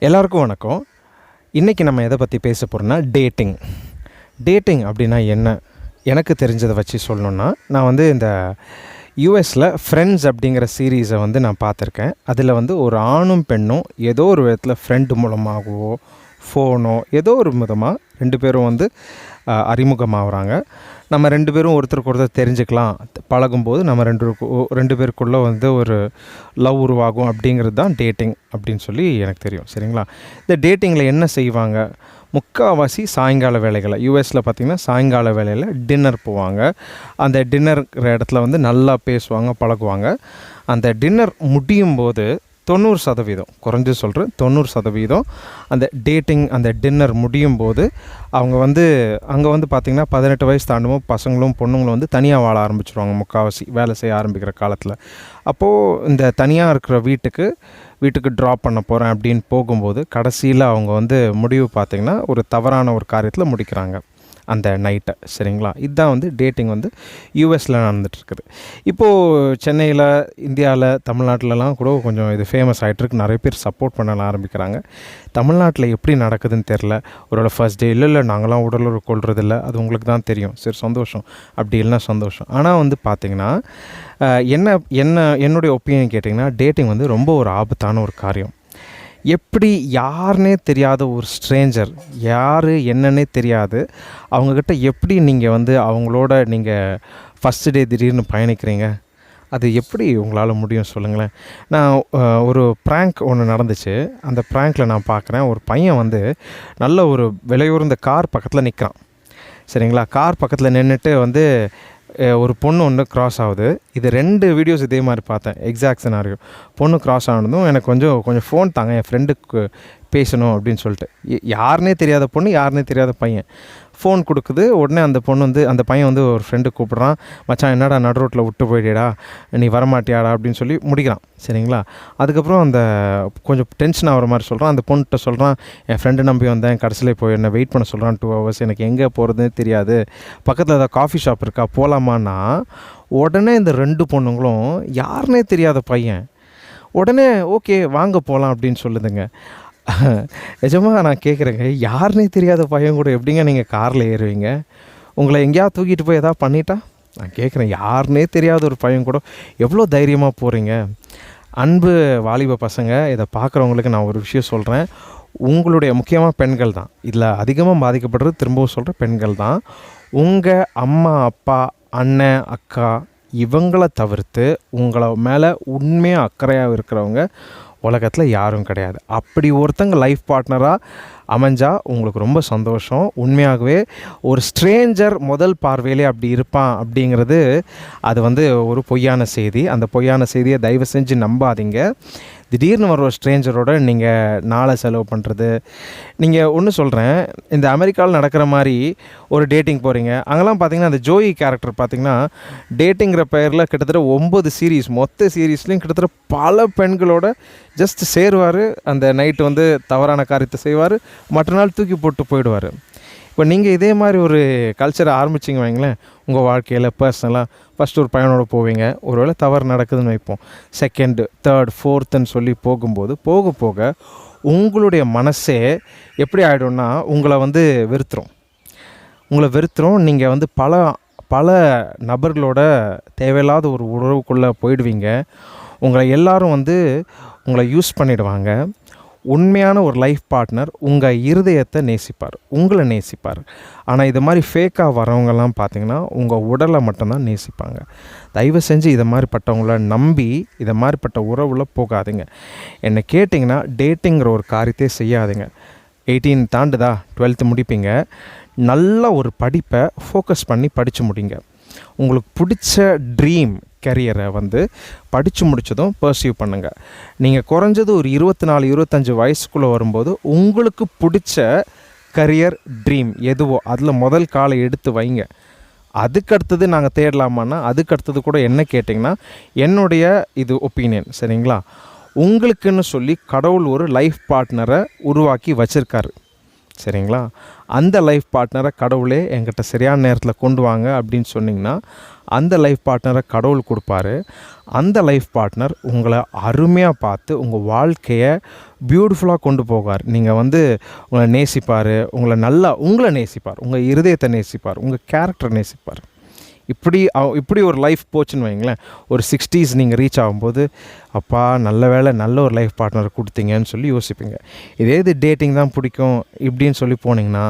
எல்லாருக்கும் வணக்கம். இன்றைக்கி நம்ம எதை பற்றி பேச போகிறோம்னா டேட்டிங் அப்படின்னா என்ன? எனக்கு தெரிஞ்சதை வச்சு சொல்லணுன்னா, நான் வந்து இந்த யூஎஸில் ஃப்ரெண்ட்ஸ் அப்படிங்கிற சீரீஸை வந்து நான் பார்த்துருக்கேன். அதில் வந்து ஒரு ஆணும் பெண்ணும் ஏதோ ஒரு விதத்தில் ஃப்ரெண்டு மூலமாகவோ ஃபோனோ ஏதோ ஒரு விதமாக ரெண்டு பேரும் வந்து அறிமுகமாகறாங்க. நம்ம ரெண்டு பேரும் ஒருத்தருக்கு ஒருத்தர் தெரிஞ்சுக்கலாம். பழகும்போது நம்ம ரெண்டு பேருக்குள்ளே வந்து ஒரு லவ் உருவாகும். அப்படிங்கிறது தான் டேட்டிங் அப்படின்னு சொல்லி எனக்கு தெரியும். சரிங்களா? இந்த டேட்டிங்கில் என்ன செய்வாங்க? முக்கால்வாசி சாயங்கால வேலைகளை யூஎஸில் பார்த்திங்கன்னா சாயங்கால வேலையில் டின்னர் போவாங்க. அந்த டின்னருங்கிற இடத்துல வந்து நல்லா பேசுவாங்க, பழகுவாங்க. அந்த டின்னர் முடியும் போது 90%, குறைஞ்சி சொல்கிறேன், 90% அந்த டேட்டிங் அந்த டின்னர் முடியும் போது அவங்க வந்து அங்கே வந்து பார்த்திங்கன்னா 18 வயசு தாண்டுமோ பசங்களும் பொண்ணுங்களும் வந்து தனியாக வாழ ஆரம்பிச்சிருவாங்க. முக்கால்வாசி வேலை செய்ய ஆரம்பிக்கிற காலத்தில். அப்போது இந்த தனியாக இருக்கிற வீட்டுக்கு ட்ராப் பண்ண போகிறேன் அப்படின்னு போகும்போது கடைசியில் அவங்க வந்து முடிவு பார்த்திங்கன்னா ஒரு தவறான ஒரு காரியத்தில் முடிக்கிறாங்க அந்த நைட்டை. சரிங்களா? இதுதான் வந்து டேட்டிங் வந்து யூஎஸில் நடந்துகிட்ருக்குது. இப்போது சென்னையில், இந்தியாவில், தமிழ்நாட்டிலலாம் கூட கொஞ்சம் இது ஃபேமஸ் ஆகிட்டுருக்கு. நிறைய பேர் சப்போர்ட் பண்ண ஆரம்பிக்கிறாங்க. தமிழ்நாட்டில் எப்படி நடக்குதுன்னு தெரில. ஒருவேளை ஃபர்ஸ்ட் டே இல்லை நாங்களாம் உடலுறவு கொள்றதில்ல, அது உங்களுக்கு தான் தெரியும். சரி, சந்தோஷம். அப்படி இல்லைனா சந்தோஷம். ஆனால் வந்து பார்த்திங்கன்னா என்னுடைய ஒப்பீனியன் கேட்டிங்கன்னா, டேட்டிங் வந்து ரொம்ப ஒரு ஆபத்தான ஒரு காரியம். எப்படி யாருன்னே தெரியாத ஒரு ஸ்ட்ரேஞ்சர், யார் என்னன்னே தெரியாது, அவங்கக்கிட்ட எப்படி நீங்கள் வந்து அவங்களோட நீங்கள் ஃபஸ்ட்டு டே திடீர்னு பயணிக்கிறீங்க? அது எப்படி உங்களால் முடியும் சொல்லுங்களேன்? நான் ஒரு ப்ராங்க் ஒன்று நடந்துச்சு. அந்த ப்ராங்க்கில் நான் பார்க்குறேன், ஒரு பையன் வந்து நல்ல ஒரு விலையுறந்த கார் பக்கத்தில் நிற்கிறான். சரிங்களா? கார் பக்கத்தில் நின்றுட்டு வந்து ஒரு பொண்ணு ஒன்று க்ராஸ் ஆகுது. இது 2 வீடியோஸ் இதே மாதிரி பார்த்தேன். Exact scenario. பொண்ணு க்ராஸ் ஆனதும் எனக்கு கொஞ்சம் ஃபோன் தாங்க, என் ஃப்ரெண்டுக்கு பேசணும் அப்படின்னு சொல்லிட்டு. யாருனே தெரியாத பொண்ணு, யாருனே தெரியாத பையன் ஃபோன் கொடுக்குது. உடனே அந்த பையன் வந்து ஒரு ஃப்ரெண்டு கூப்பிட்றான். மச்சான், என்னடா நடு ரோட்டில் விட்டு போயிட்டியடா, நீ வரமாட்டியாடா அப்படின்னு சொல்லி முடிக்கிறான். சரிங்களா? அதுக்கப்புறம் அந்த கொஞ்சம் டென்ஷன் ஆகிற மாதிரி சொல்கிறான். அந்த பொண்ணுகிட்ட சொல்கிறான், என் ஃப்ரெண்டு நம்பி வந்தேன், கடைசியில் போய் என்னை வெயிட் பண்ண சொல்கிறான் 2 hours, எனக்கு எங்கே போகிறதுன்னு தெரியாது, பக்கத்தில் ஏதாவது காஃபி ஷாப் இருக்கா, போகலாமான்னா உடனே இந்த 2 பொண்ணுங்களும் யாருன்னே தெரியாத பையன் உடனே ஓகே வாங்க போகலாம் அப்படின்னு சொல்லுதுங்க. நிஜமாக நான் கேட்குறேங்க, யாருன்னே தெரியாத பையன் கூட எப்படிங்க நீங்கள் காரில் ஏறுவீங்க? உங்களை எங்கேயாவது தூக்கிட்டு போய் எதாவது பண்ணிட்டா? நான் கேட்குறேன், யாருன்னே தெரியாத ஒரு பையன் கூட எவ்வளோ தைரியமாக போகிறீங்க? அன்பு வாலிப பசங்க, இதை பார்க்குறவங்களுக்கு நான் ஒரு விஷயம் சொல்கிறேன். உங்களுடைய முக்கியமாக பெண்கள் தான் இதில் அதிகமாக பாதிக்கப்படுறது. திரும்பவும் சொல்கிற பெண்கள் தான். உங்கள் அம்மா, அப்பா, அண்ணன், அக்கா இவங்களை தவிர்த்து உங்களை மேலே உண்மையாக அக்கறையாக இருக்கிறவங்க உலகத்தில் யாரும் கிடையாது. அப்படி ஒருத்தங்க லைஃப் பார்ட்னராக அமைஞ்சா உங்களுக்கு ரொம்ப சந்தோஷம். உண்மையாகவே ஒரு ஸ்ட்ரேஞ்சர் முதல் பார்வையிலே அப்படி இருப்பான் அப்படிங்கிறது அது வந்து ஒரு பொய்யான செய்தி. அந்த பொய்யான செய்தியை தயவு செஞ்சு நம்பாதீங்க. திடீர்னு வர ஒரு ஸ்ட்ரேஞ்சரோட நீங்கள் நாளை செலவு பண்ணுறது. நீங்கள் ஒன்று சொல்கிறேன், இந்த அமெரிக்காவில் நடக்கிற மாதிரி ஒரு டேட்டிங் போகிறீங்க. அங்கெல்லாம் பார்த்தீங்கன்னா அந்த ஜோயி கேரக்டர் பார்த்திங்கன்னா டேட்டிங்கிற பெயரில் கிட்டத்தட்ட 9 சீரீஸ், மொத்த சீரீஸ்லேயும் கிட்டத்தட்ட பல பெண்களோட ஜஸ்ட் சேருவார். அந்த நைட்டு வந்து தவறான காரியத்தை செய்வார், மற்ற நாள் தூக்கி போட்டு போயிடுவார். இப்போ நீங்கள் இதே மாதிரி ஒரு கல்ச்சரை ஆரம்பிச்சிங்க வைங்களேன், உங்கள் வாழ்க்கையில் பர்சனலாக ஃபஸ்ட்டு ஒரு பையனோட போவீங்க. ஒருவேளை தவறு நடக்குதுன்னு வைப்போம், 2nd, 3rd, 4thன்னு சொல்லி போகும்போது போக போக உங்களுடைய மனசே எப்படி ஆகிடும்னா உங்களை வந்து வெறுத்துரும். நீங்கள் வந்து பல நபர்களோட தேவையில்லாத ஒரு உறவுக்குள்ளே போயிடுவீங்க. உங்களை எல்லாரும் வந்து உங்களை யூஸ் பண்ணிவிடுவாங்க. உண்மையான ஒரு லைஃப் பார்ட்னர் உங்கள் இருதயத்தை நேசிப்பார், உங்களை நேசிப்பார். ஆனால் இது மாதிரி ஃபேக்காக வரவங்கெல்லாம் பார்த்திங்கன்னா உங்கள் உடலை மட்டும்தான் நேசிப்பாங்க. தயவு செஞ்சு இதை மாதிரிப்பட்டவங்கள நம்பி இதை மாதிரிப்பட்ட உறவில் போகாதீங்க. என்னை கேட்டிங்கன்னா டேட்டிங்கிற ஒரு காரியத்தை செய்யாதீங்க. 18 தாண்டுதா, 12th முடிப்பீங்க. நல்ல ஒரு படிப்பை ஃபோக்கஸ் பண்ணி படித்து முடிங்க. உங்களுக்கு பிடிச்ச ட்ரீம் கரியரை வந்து படித்து முடித்ததும் பர்சியூ பண்ணுங்கள். நீங்கள் குறைஞ்சது ஒரு 24-25 வயசுக்குள்ளே வரும்போது உங்களுக்கு பிடிச்ச கரியர் ட்ரீம் எதுவோ அதில் முதல் காலை எடுத்து வைங்க. அதுக்கடுத்தது நாங்கள் தேடலாமான்னா அதுக்கடுத்தது கூட என்ன கேட்டிங்கன்னா என்னுடைய இது ஒப்பீனியன். சரிங்களா? உங்களுக்குன்னு சொல்லி கடவுள் ஒரு லைஃப் பார்ட்னரை உருவாக்கி வச்சுருக்காரு. சரிங்களா? அந்த லைஃப் பார்ட்னரை கடவுளே என்கிட்ட சரியான நேரத்தில் கொண்டு வாங்க அப்படின்னு சொன்னிங்கன்னா அந்த லைஃப் பார்ட்னரை கடவுள் கொடுப்பாரு. அந்த லைஃப் பார்ட்னர் உங்களை அருமையாக பார்த்து உங்கள் வாழ்க்கையை பியூட்டிஃபுல்லாக கொண்டு போவார். நீங்கள் வந்து உங்களை நேசிப்பார், உங்களை நேசிப்பார், உங்கள் இருதயத்தை நேசிப்பார், உங்கள் கேரக்டரை நேசிப்பார். இப்படி ஒரு லைஃப் போச்சுன்னு வைங்களேன், ஒரு 60s நீங்கள் ரீச் ஆகும்போது அப்பா நல்ல வேளை நல்ல ஒரு லைஃப் பார்ட்னர் கொடுத்தீங்கன்னு சொல்லி யோசிப்பீங்க. இது டேட்டிங் தான் பிடிக்கும் இப்படின்னு சொல்லி போனீங்கன்னா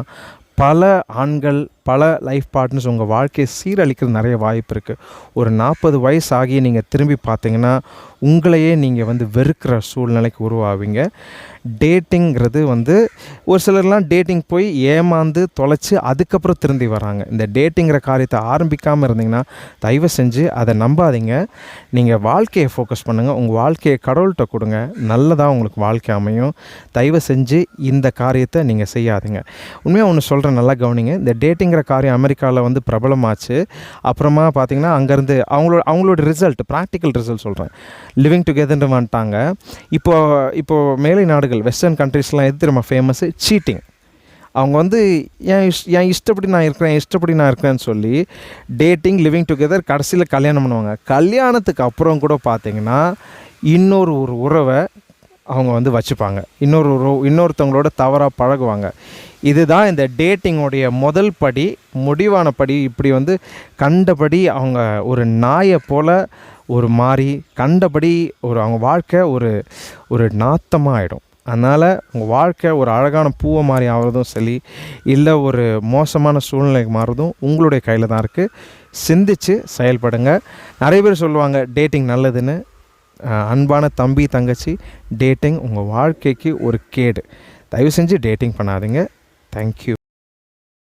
பல ஆண்கள், பல லைஃப் பார்ட்னர்ஸ் உங்கள் வாழ்க்கையை சீரழிக்கிறது நிறைய வாய்ப்பு இருக்குது. ஒரு 40 வயசு ஆகி நீங்கள் திரும்பி பார்த்தீங்கன்னா உங்களையே நீங்கள் வந்து வெறுக்கிற சூழ்நிலைக்கு உருவாவீங்க. டேட்டிங்கிறது வந்து ஒரு சிலர்லாம் டேட்டிங் போய் ஏமாந்து தொலைச்சி அதுக்கப்புறம் திரும்பி வராங்க. இந்த டேட்டிங்கிற காரியத்தை ஆரம்பிக்காமல் இருந்தீங்கன்னா தயவு செஞ்சு அதை நம்பாதீங்க. நீங்கள் வாழ்க்கையை ஃபோக்கஸ் பண்ணுங்கள், உங்கள் வாழ்க்கையை கடவுள்கிட்ட கொடுங்க, நல்லதாக உங்களுக்கு வாழ்க்கை அமையும். தயவு செஞ்சு இந்த காரியத்தை நீங்கள் செய்யாதீங்க. உண்மையாக ஒன்று சொல்கிறேன், நல்லா கவனிங்க. இந்த டேட்டிங்கிற காரியம் அமெரிக்காவில் வந்து பிரபலமாச்சு. அப்புறமா பார்த்திங்கன்னா அங்கேருந்து அவங்களோட ரிசல்ட், ப்ராக்டிக்கல் ரிசல்ட் சொல்கிறேன், லிவிங் டுகெதர்னு வந்துட்டாங்க. இப்போது மேலை நாடுகள், வெஸ்டர்ன் கண்ட்ரீஸ்லாம் எது தெரியுமா ஃபேமஸ்ஸு? சீட்டிங். அவங்க வந்து என் இஷ்டப்படி நான் இருக்கிறேன்னு சொல்லி டேட்டிங், லிவிங் டுகெதர், கடைசியில் கல்யாணம் பண்ணுவாங்க. கல்யாணத்துக்கு அப்புறம் கூட பார்த்திங்கன்னா இன்னொரு உறவை அவங்க வந்து வச்சுப்பாங்க, இன்னொருத்தவங்களோட தவறாக பழகுவாங்க. இதுதான் இந்த டேட்டிங்கோடைய முதல் படி, முடிவான படி. இப்படி வந்து கண்டபடி அவங்க ஒரு நாயை போல் ஒரு மாறி கண்டபடி அவங்க வாழ்க்கை ஒரு நாத்தமாக ஆகிடும். அதனால் உங்கள் வாழ்க்கை ஒரு அழகான பூவை மாதிரி ஆகிறதும் சரி, இல்லை ஒரு மோசமான சூழ்நிலைக்கு மாறுறதும் உங்களுடைய கையில் தான் இருக்குது. சிந்தித்து செயல்படுங்க. நிறைய பேர் சொல்லுவாங்க டேட்டிங் நல்லதுன்னு. அன்பான தம்பி தங்கச்சி, டேட்டிங் உங்கள் வாழ்க்கைக்கு ஒரு கேடு. தயவு செஞ்சு டேட்டிங் பண்ணாதீங்க. தேங்க்யூ.